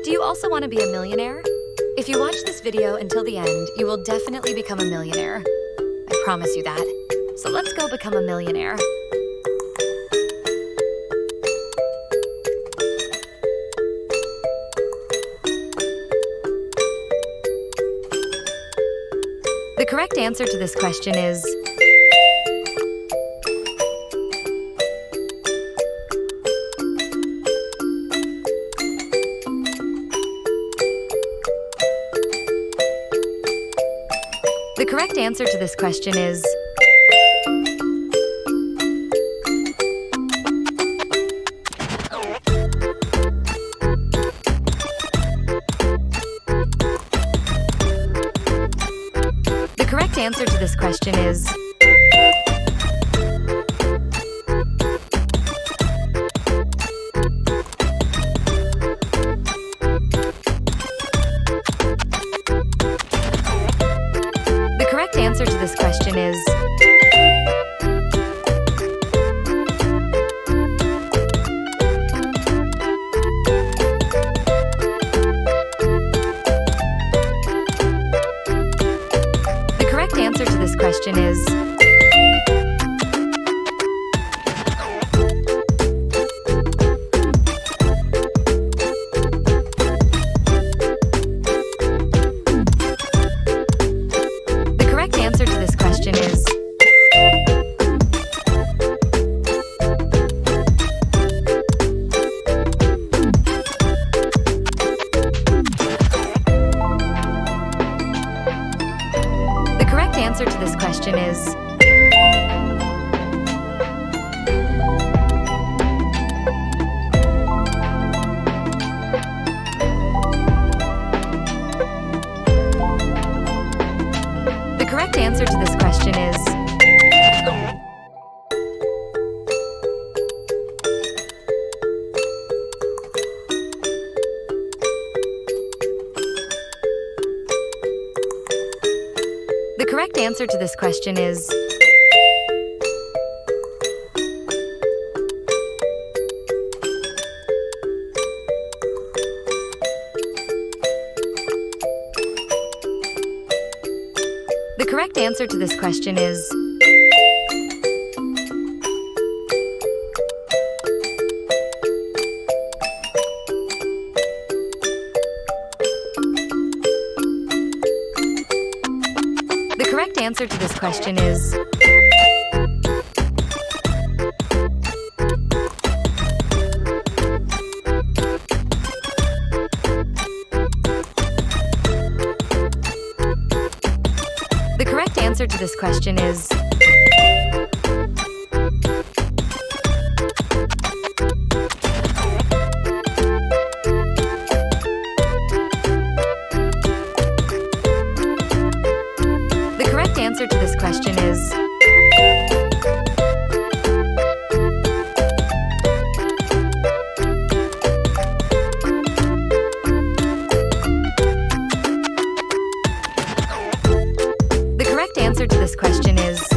Do you also want to be a millionaire? If you watch this video until the end, you will definitely become a millionaire. I promise you that. So let's go become a millionaire. The correct answer to this question is The correct answer to this question is The correct answer to this question is The correct answer to this question is The correct answer to this question is The correct answer to this question is The correct answer to this question is The correct answer to this question is The correct answer to this question is The correct answer to this question is The correct answer to this question is The correct answer to this question is The correct answer to this question is The correct answer to this question is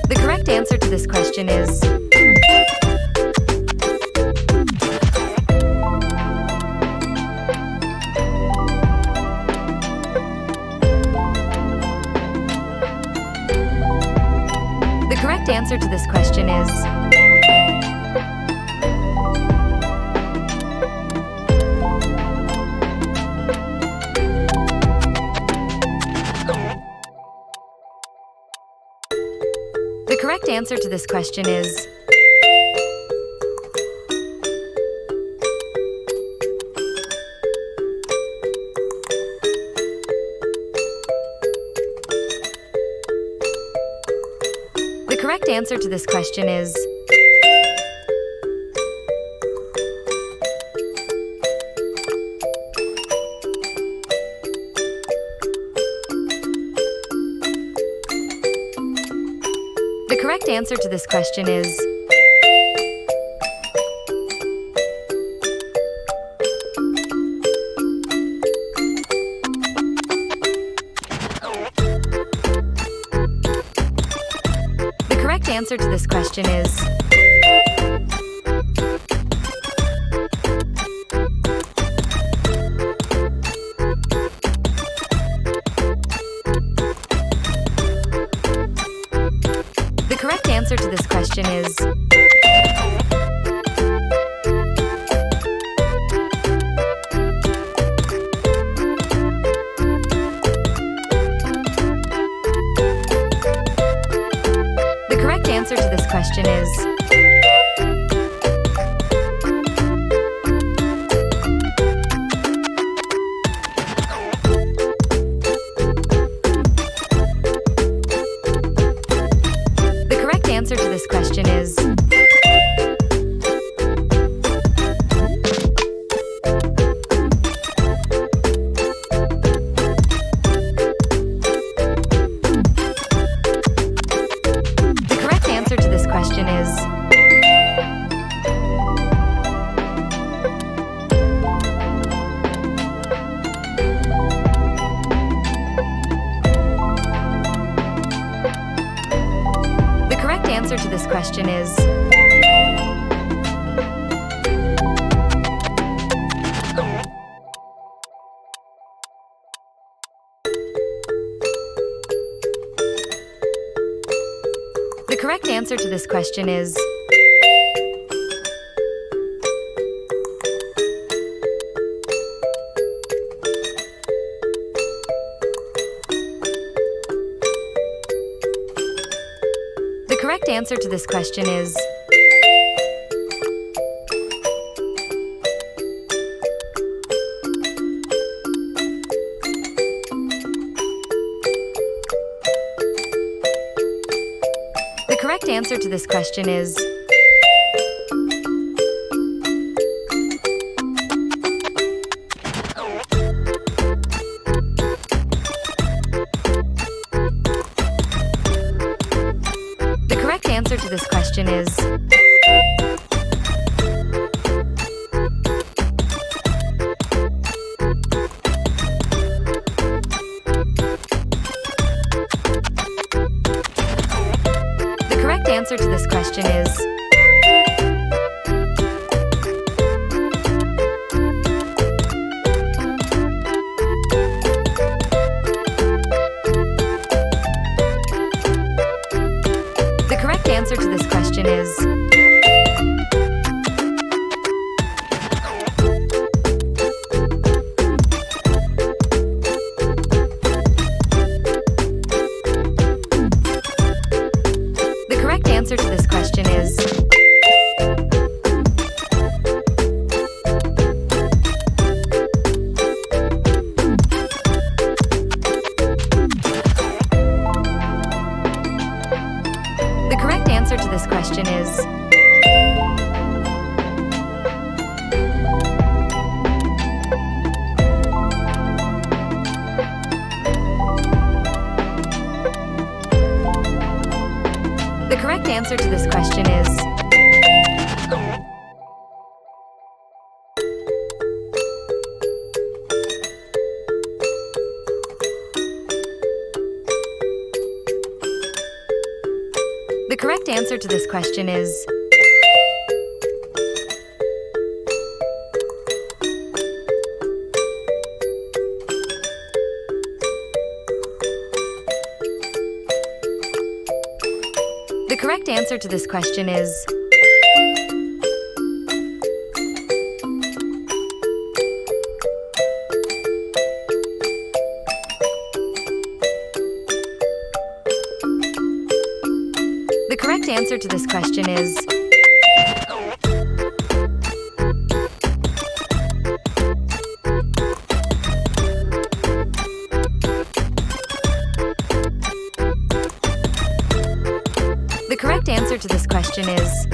The correct answer to this question is The correct answer to this question is The correct answer to this question is The correct answer to this question is The correct answer to this question is answer to this question is The correct answer to this question is The correct answer to this question is The correct answer to this question is The correct answer to this question is The correct answer to this question is The correct answer to this question is The correct answer to this question is The correct answer to this question is The correct answer to this question is The correct answer to this question is The correct answer to this question is The correct answer to this question is The correct answer to this question is The correct answer to this question is The correct answer to this question is The correct answer to this question is The correct answer to this question is The correct answer to this question is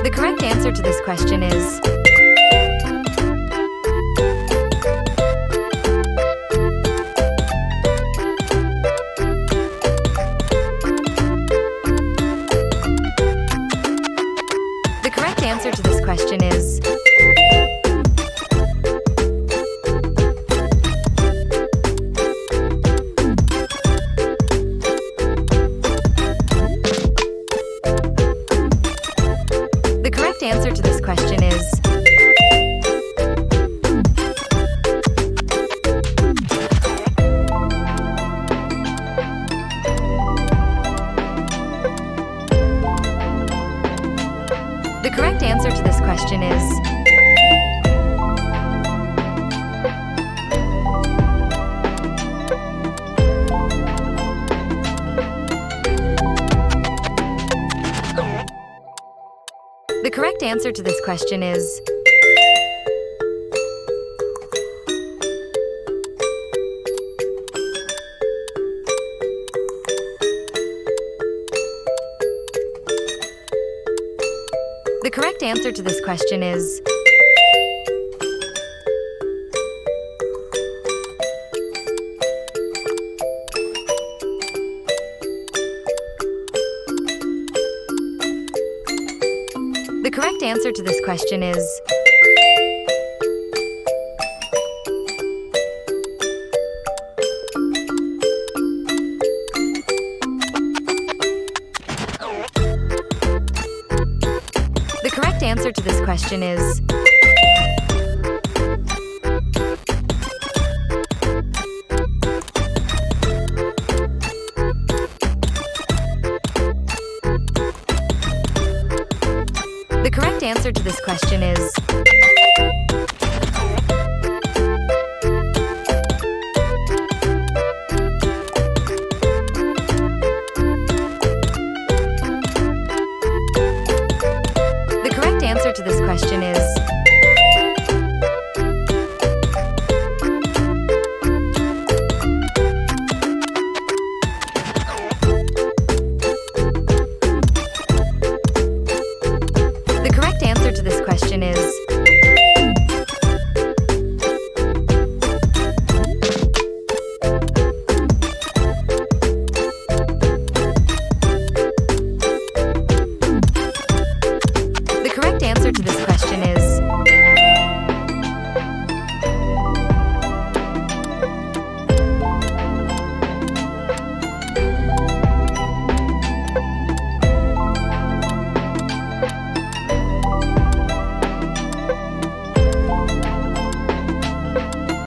The correct answer to this question is correct answer to this question is The correct answer to this question is The correct answer to this question is The correct answer to this question is The correct answer to this question is The correct answer to this question is